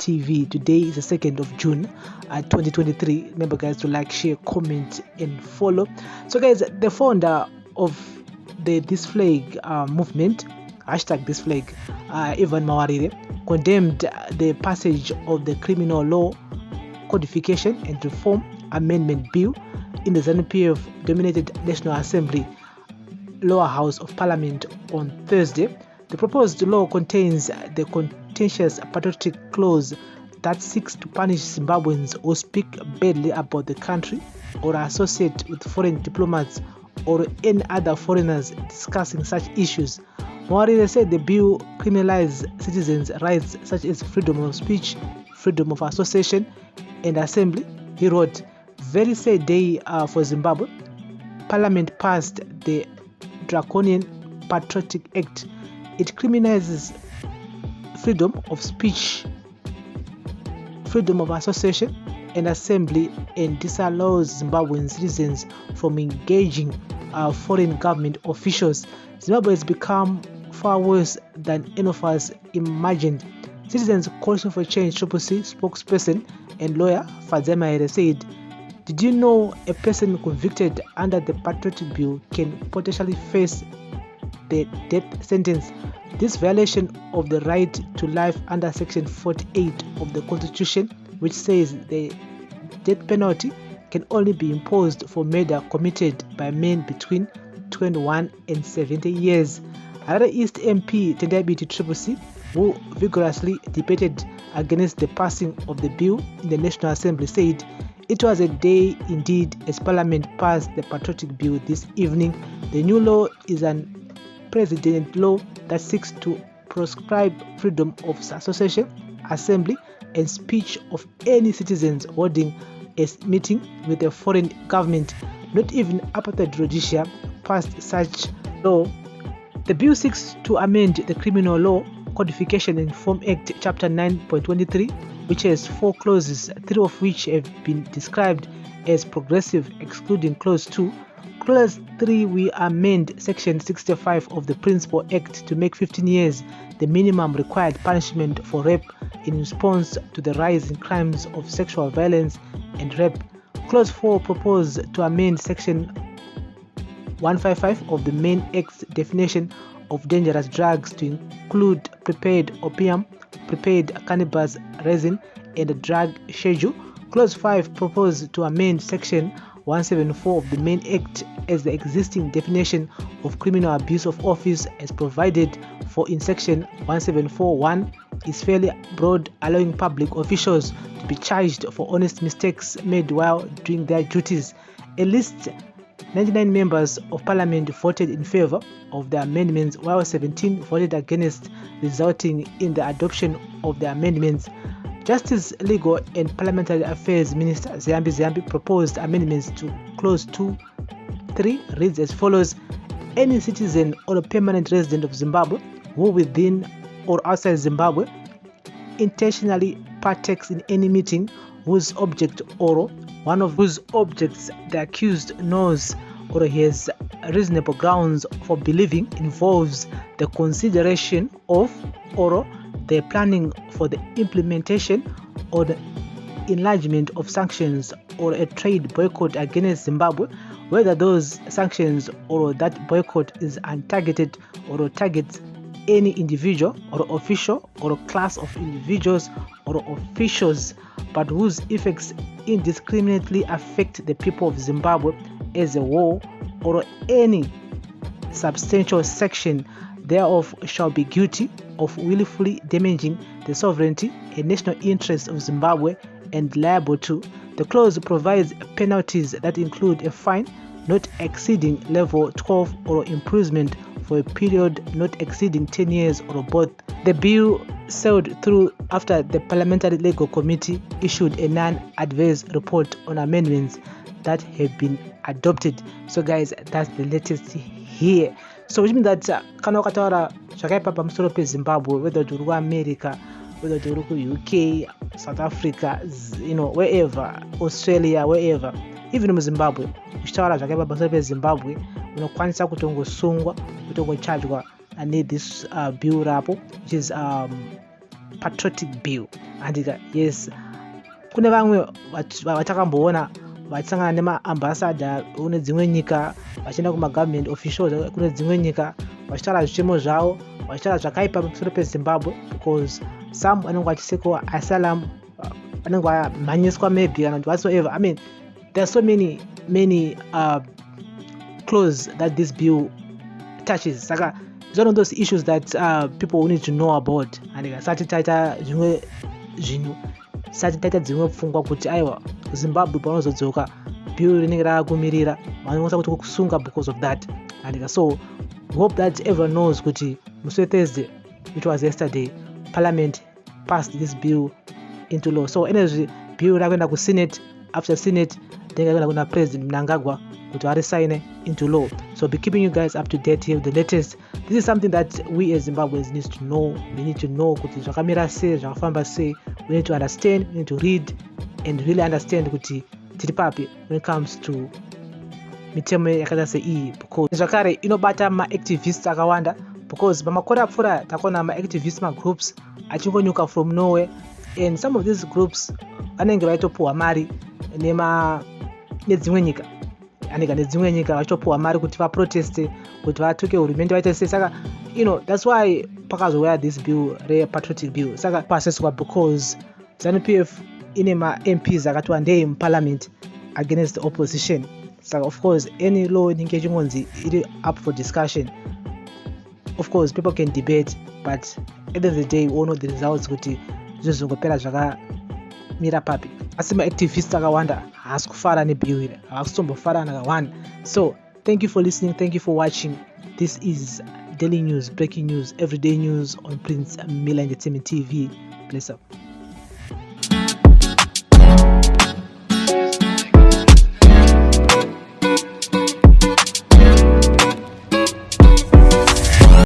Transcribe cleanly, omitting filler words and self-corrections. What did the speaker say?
TV. Today is the 2nd of June 2023. Remember guys to like, share, comment and follow. So guys, the founder of the This Flag movement, hashtag This Flag, Evan Mawarire, condemned the passage of the criminal law Codification and Reform Amendment Bill in the Zanu PF dominated National Assembly lower house of Parliament on Thursday. The proposed law contains the contentious Patriotic clause that seeks to punish Zimbabweans who speak badly about the country or associate with foreign diplomats or any other foreigners discussing such issues. Mawarire said the bill criminalizes citizens' rights such as freedom of speech, freedom of association and assembly. He wrote, "Very sad day for Zimbabwe. Parliament passed the draconian Patriotic Act. It criminalizes freedom of speech, freedom of association and assembly and disallows Zimbabwean citizens from engaging foreign government officials. Zimbabwe has become far worse than any of us imagined." Citizens Coalition for Change CCC spokesperson and lawyer Mawarire said, "Did you know a person convicted under the Patriotic Bill can potentially face the death sentence? This violation of the right to life under Section 48 of the Constitution, which says the death penalty can only be imposed for murder committed by men between 21 and 70 years. Harare East MP Tendabiti CCC, who vigorously debated against the passing of the bill in the National Assembly, said, "It was a day indeed as Parliament passed the Patriotic Bill this evening. The new law is an president law that seeks to proscribe freedom of association, assembly and speech of any citizens holding a meeting with a foreign government. Not even apartheid Rhodesia passed such law." The bill seeks to amend the Criminal Law Codification and Reform Act Chapter 9.23, which has 4 clauses, 3 of which have been described as progressive, excluding Clause 2. Clause 3 will amend Section 65 of the Principal Act to make 15 years the minimum required punishment for rape in response to the rise in crimes of sexual violence and rape. Clause 4 proposes to amend Section 155 of the Main Act's definition of dangerous drugs to include prepared opium, prepared cannabis resin, and a drug schedule. Clause 5 proposes to amend Section 174 of the Main Act as the existing definition of criminal abuse of office as provided for in Section 174(1) is fairly broad, allowing public officials to be charged for honest mistakes made while doing their duties. At least 99 members of Parliament voted in favor of the amendments, while 17 voted against, resulting in the adoption of the amendments. Justice, Legal and Parliamentary Affairs Minister Ziyambi proposed amendments to Clause 2.3 reads as follows: "Any citizen or a permanent resident of Zimbabwe who within or outside Zimbabwe intentionally partakes in any meeting whose object or one of whose objects the accused knows or has reasonable grounds for believing involves the consideration of or the planning for the implementation or the enlargement of sanctions or a trade boycott against Zimbabwe, whether those sanctions or that boycott is untargeted or targets any individual or official or class of individuals or officials, but whose effects indiscriminately affect the people of Zimbabwe as a whole, or any substantial section thereof, shall be guilty of willfully damaging the sovereignty and national interests of Zimbabwe and liable to." The clause provides penalties that include a fine not exceeding level 12 or imprisonment for a period not exceeding 10 years or both. The bill sailed through after the Parliamentary Legal Committee issued a non-adverse report on amendments that have been adopted. So guys, that's the latest here. So which means that kana wakataura zvakaipa pamusoro peZimbabwe, whether uri kuAmerica, whether uri kuUK, South Africa, wherever, Australia, wherever, even muZimbabwe, uchitaura zvakaipa pamusoro peZimbabwe, unokwanisa kutongosungwa, kutongochargwa and this bill rapo, which is patriotic bill. Andika, yes, kune vamwe vatakamboona vachisangana nemaambassador kune dzimwe nyika vachienda kumagovernment officials kune dzimwe nyika vachitaura zvichemo zvavo vachitaura zvakaipa pamusoro peZimbabwe, because some vanenge vachisekewa asylum, vanenge vamhanyiswa maybe kana kuti whatsoever. I mean, there are so many clauses that this bill touches. Saka it's one of those issues that people need to know about. And sati taita zvimwe zvinhu, sati taita dzimwe pfungwa kuti aiwa Zimbabwe panozodzoka bill rinenge rakakumirira vanoisa kuti kusunga because of that. And so hope that everyone knows kuti musi Thursday, it was yesterday, Parliament passed this bill into law. So energy bill rakwenda ku Senate, after Senate then rakwenda kuna President Mnangagwa kuti arisign into law. So be keeping you guys up to date here with the latest. This is something that we as Zimbabweans need to know. We need to know kuti zvakamira sei, zvakafamba sei. We need to understand, we need to read and really understand kuti tiri papi when it comes to mitemo yakaita sei, because zvakare inobata ma-activists akawanda, because pamakore apfuura takaona ma-activist ma-groups achingonyuka from nowhere, and some of these groups vanenge vaitopuhwa mari nedzimwe nyika, anika nedzimwe nyika vachitopuhwa mari kuti vaproteste, kuti vatuke hurumende vaite sei. Saka that's why pakazouya this bill patriotic bill saka paseswa, because Zanu PF ine ma-MPs akati wandei muparliament against the opposition. So of course any law inenge ichingonzi iri up for discussion, of course people can debate, but at the end of the day we all know the results kuti zvizongopera zvakamira papi. Asi ma-activists akawanda haasi kufara nebill iri, haasi kutombofara nakawanda. So thank you for listening, thank you for watching. This is daily news, breaking news, everyday news on Prince Miller Entertainment TV. Bless up.